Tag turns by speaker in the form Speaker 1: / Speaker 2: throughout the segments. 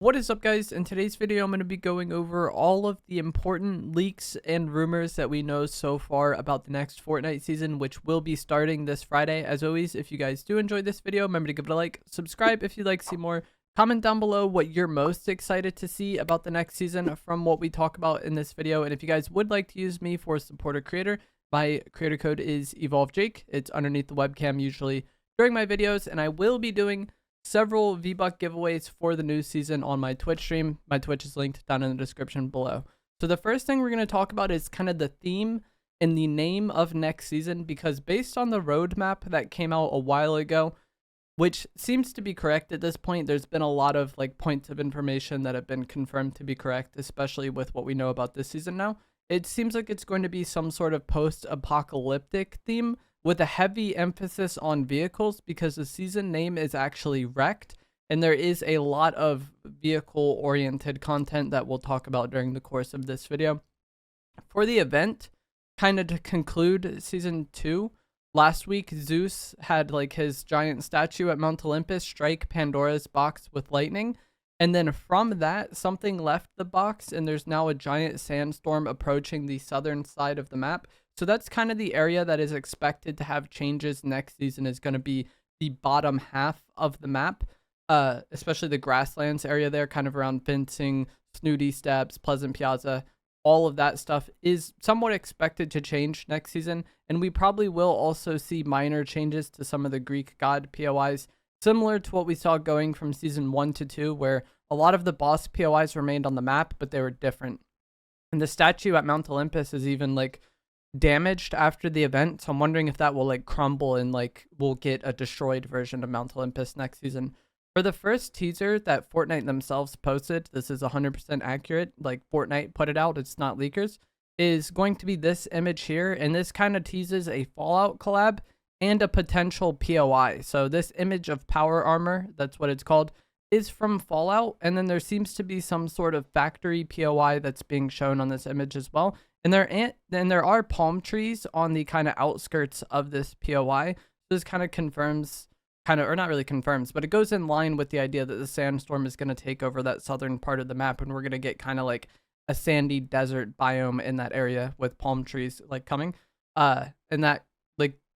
Speaker 1: What is up, guys? In today's video, I'm going to be going over all of the important leaks and rumors that we know so far about the next Fortnite season, which will be starting this Friday. As always, if you guys do enjoy this video, remember to give it a like, subscribe if you'd like to see more, comment down below what you're most excited to see about the next season from what we talk about in this video. And if you guys would like to use me for supporter creator, my creator code is EvolveJake. It's underneath the webcam usually during my videos, and I will be doing several V-Buck giveaways for the new season on my Twitch stream. My Twitch is linked down in the description below. So the first thing we're going to talk about is kind of the theme and the name of next season, because based on the roadmap that came out a while ago, which seems to be correct at this point, there's been a lot of points of information that have been confirmed to be correct, especially with what we know about this season now. It seems like it's going to be some sort of post-apocalyptic theme, with a heavy emphasis on vehicles, because the season name is actually Wrecked, and there is a lot of vehicle-oriented content that we'll talk about during the course of this video. For the event, kind of to conclude Season 2, last week Zeus had his giant statue at Mount Olympus strike Pandora's box with lightning, and then from that, something left the box, and there's now a giant sandstorm approaching the southern side of the map. So that's kind of the area that is expected to have changes next season, is going to be the bottom half of the map, especially the grasslands area there, kind of around fencing, Snooty Steps, Pleasant Piazza. All of that stuff is somewhat expected to change next season, and we probably will also see minor changes to some of the Greek god POIs, similar to what we saw going from Season 1 to 2, where a lot of the boss POIs remained on the map, but they were different. And the statue at Mount Olympus is even damaged after the event, so I'm wondering if that will crumble and we'll get a destroyed version of Mount Olympus next season. For the first teaser that Fortnite themselves posted, this is 100% accurate, Fortnite put it out, it's not leakers, is going to be this image here, and this kind of teases a Fallout collab and a potential POI. So this image of power armor, that's what it's called, is from Fallout, and then there seems to be some sort of factory POI that's being shown on this image as well. And there are palm trees on the kind of outskirts of this POI. This kind of confirms, or not really confirms, but it goes in line with the idea that the sandstorm is going to take over that southern part of the map, and we're going to get kind of a sandy desert biome in that area with palm trees coming. And that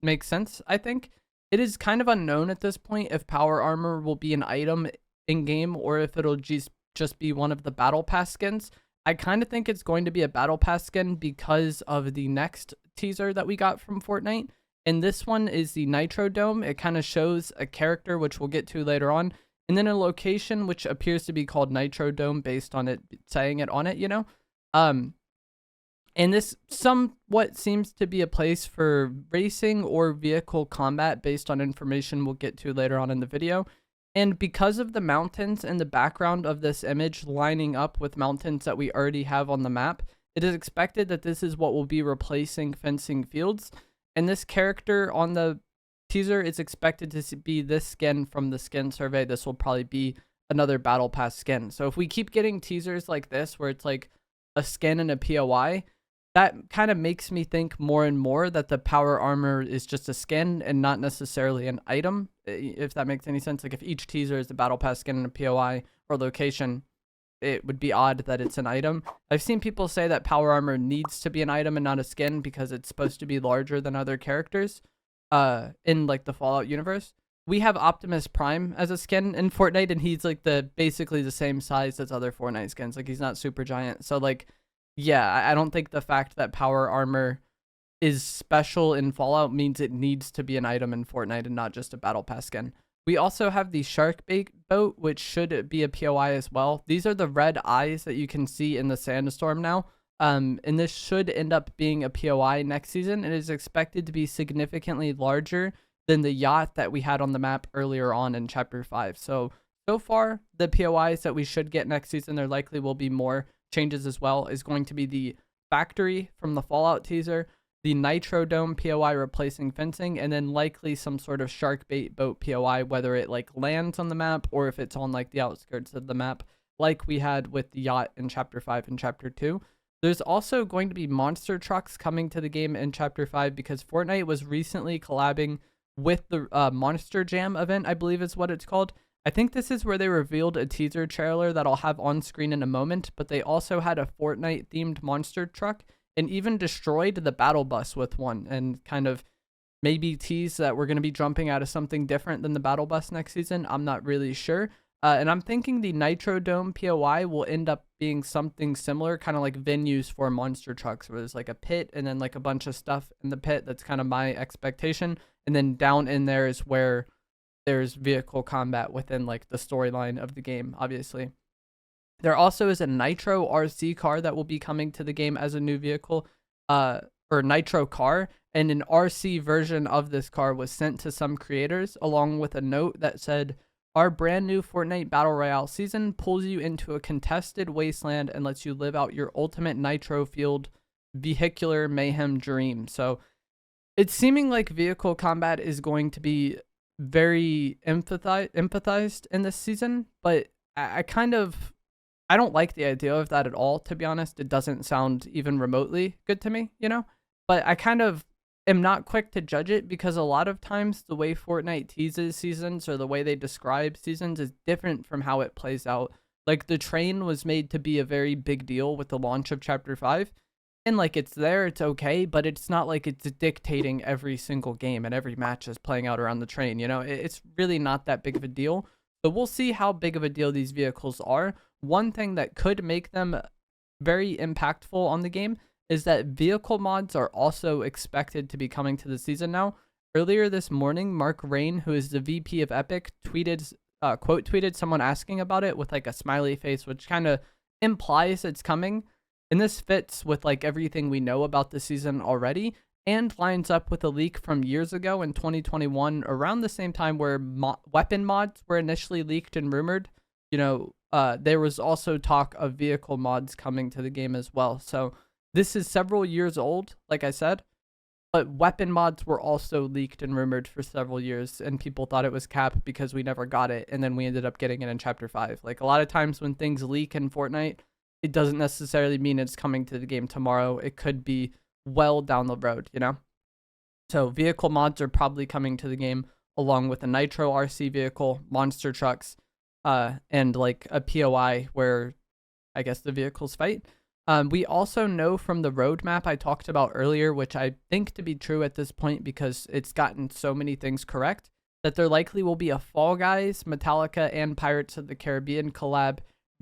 Speaker 1: makes sense, I think. It is kind of unknown at this point if power armor will be an item in game or if it'll just be one of the battle pass skins. I kind of think it's going to be a battle pass skin because of the next teaser that we got from Fortnite. And this one is the Nitro Dome. It kind of shows a character, which we'll get to later on, and then a location which appears to be called Nitro Dome based on it saying it on it, you know? And this somewhat seems to be a place for racing or vehicle combat based on information we'll get to later on in the video. And because of the mountains in the background of this image lining up with mountains that we already have on the map, it is expected that this is what will be replacing fencing fields. And this character on the teaser is expected to be this skin from the skin survey. This will probably be another battle pass skin. So if we keep getting teasers like this, where it's a skin and a POI, that kind of makes me think more and more that the power armor is just a skin and not necessarily an item, if that makes any sense. If each teaser is a battle pass skin and a POI or location, it would be odd that it's an item. I've seen people say that power armor needs to be an item and not a skin because it's supposed to be larger than other characters in the Fallout universe. We have Optimus Prime as a skin in Fortnite, and he's basically the same size as other Fortnite skins. He's not super giant. So yeah, I don't think the fact that power armor is special in Fallout means it needs to be an item in Fortnite and not just a battle pass skin. We also have the shark bait boat, which should be a POI as well. These are the red eyes that you can see in the sandstorm now. And this should end up being a POI next season. It is expected to be significantly larger than the yacht that we had on the map earlier on in Chapter 5. So far, the POIs that we should get next season, there likely will be more changes as well, is going to be the factory from the Fallout teaser, the Nitro Dome POI replacing fencing, and then likely some sort of shark bait boat POI, whether it lands on the map or if it's on the outskirts of the map, like we had with the yacht in Chapter 5 and Chapter 2. There's also going to be monster trucks coming to the game in Chapter 5 because Fortnite was recently collabing with the Monster Jam event, I believe is what it's called. I think this is where they revealed a teaser trailer that I'll have on screen in a moment, but they also had a Fortnite themed monster truck and even destroyed the battle bus with one, and kind of maybe tease that we're going to be jumping out of something different than the battle bus next season. I'm not really sure. And I'm thinking the Nitro Dome POI will end up being something similar, kind of like venues for monster trucks, where there's like a pit and then like a bunch of stuff in the pit. That's kind of my expectation. And then down in there is where there's vehicle combat within like the storyline of the game, obviously. There also is a Nitro RC car that will be coming to the game as a new vehicle, or Nitro car, and an RC version of this car was sent to some creators along with a note that said, "Our brand new Fortnite Battle Royale season pulls you into a contested wasteland and lets you live out your ultimate nitro-fueled vehicular mayhem dream." So it's seeming like vehicle combat is going to be very empathized in this season, but I don't like the idea of that at all, to be honest. It doesn't sound even remotely good to me, you know? But I kind of am not quick to judge it, because a lot of times the way Fortnite teases seasons or the way they describe seasons is different from how it plays out. Like, the train was made to be a very big deal with the launch of Chapter 5. And, like, it's there, it's okay, but it's not like it's dictating every single game and every match is playing out around the train, you know? It's really not that big of a deal. But we'll see how big of a deal these vehicles are. One thing that could make them very impactful on the game is that vehicle mods are also expected to be coming to the season now. Earlier this morning, Mark Rain, who is the VP of Epic, quote tweeted someone asking about it with like a smiley face, which kind of implies it's coming. And this fits with like everything we know about the season already, and lines up with a leak from years ago in 2021, around the same time where weapon mods were initially leaked and rumored. You know, there was also talk of vehicle mods coming to the game as well. So this is several years old, like I said, but weapon mods were also leaked and rumored for several years, and people thought it was cap because we never got it, and then we ended up getting it in Chapter 5. Like, a lot of times when things leak in Fortnite, it doesn't necessarily mean it's coming to the game tomorrow. It could be well down the road, you know? So vehicle mods are probably coming to the game, along with a Nitro RC vehicle, monster trucks, and like a POI where I guess the vehicles fight. We also know from the roadmap I talked about earlier, which I think to be true at this point because it's gotten so many things correct, that there likely will be a Fall Guys, Metallica, and Pirates of the Caribbean collab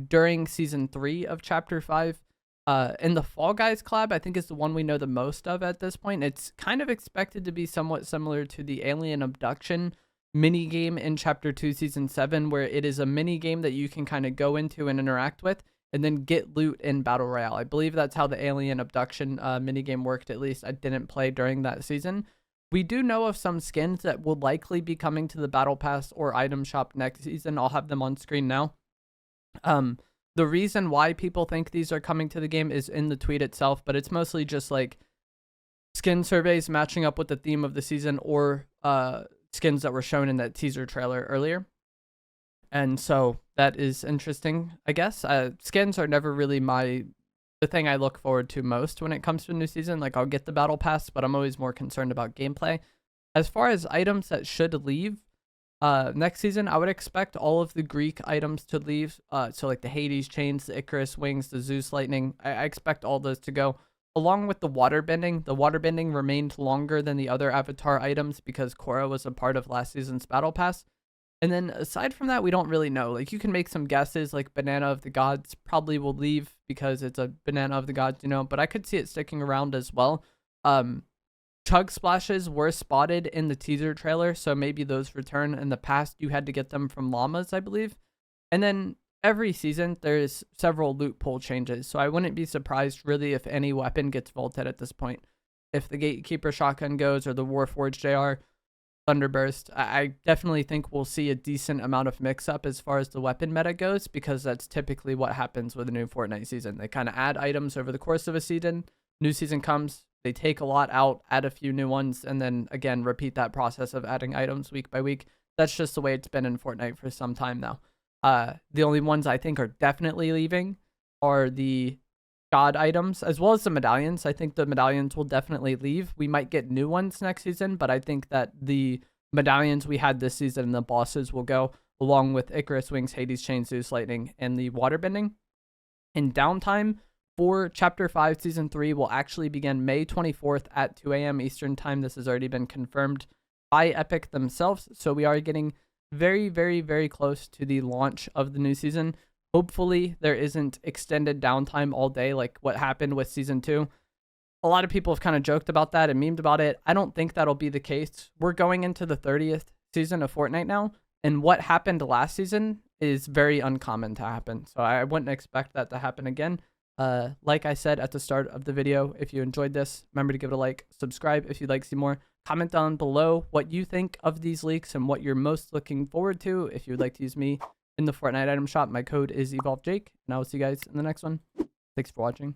Speaker 1: during Season 3 of Chapter 5. And the Fall Guys collab, I think, is the one we know the most of at this point. It's kind of expected to be somewhat similar to the alien abduction mini game in Chapter 2, Season 7, where it is a mini game that you can kind of go into and interact with, and then get loot in Battle Royale. I believe that's how the alien abduction minigame worked, at least. I didn't play during that season. We do know of some skins that will likely be coming to the Battle Pass or item shop next season. I'll have them on screen now. The reason why people think these are coming to the game is in the tweet itself, but it's mostly just like skin surveys matching up with the theme of the season, or skins that were shown in that teaser trailer earlier. And so that is interesting, I guess. Skins are never really the thing I look forward to most when it comes to a new season. Like, I'll get the battle pass, but I'm always more concerned about gameplay. As far as items that should leave next season, I would expect all of the Greek items to leave. So like the Hades chains, the Icarus wings, the Zeus lightning. I expect all those to go, along with the water bending. The water bending remained longer than the other avatar items because Korra was a part of last season's battle pass. And then aside from that, we don't really know. Like, you can make some guesses, like Banana of the Gods probably will leave because it's a Banana of the Gods, you know, but I could see it sticking around as well. Chug splashes were spotted in the teaser trailer, so maybe those return. In the past, you had to get them from llamas, I believe. And then every season, there's several loot pool changes, so I wouldn't be surprised, really, if any weapon gets vaulted at this point. If the Gatekeeper shotgun goes, or the Warforged JR, Thunderburst, I definitely think we'll see a decent amount of mix-up as far as the weapon meta goes, because that's typically what happens with a new Fortnite season. They kind of add items over the course of a season. New season comes, they take a lot out, add a few new ones, and then, again, repeat that process of adding items week by week. That's just the way it's been in Fortnite for some time now. The only ones I think are definitely leaving are the God items, as well as the medallions. I think the medallions will definitely leave. We might get new ones next season, but I think that the medallions we had this season and the bosses will go, along with Icarus Wings, Hades Chain, Zeus Lightning, and the waterbending. And downtime for Chapter 5 Season 3 will actually begin May 24th at 2 a.m. Eastern Time. This has already been confirmed by Epic themselves, so we are getting very, very, very close to the launch of the new season. Hopefully, there isn't extended downtime all day like what happened with Season 2. A lot of people have kind of joked about that and memed about it. I don't think that'll be the case. We're going into the 30th season of Fortnite now, and what happened last season is very uncommon to happen. So I wouldn't expect that to happen again. Like I said at the start of the video, if you enjoyed this, remember to give it a like, subscribe if you'd like to see more. Comment down below what you think of these leaks and what you're most looking forward to. If you would like to use me in the Fortnite item shop, my code is EvolveJake, and I will see you guys in the next one. Thanks for watching.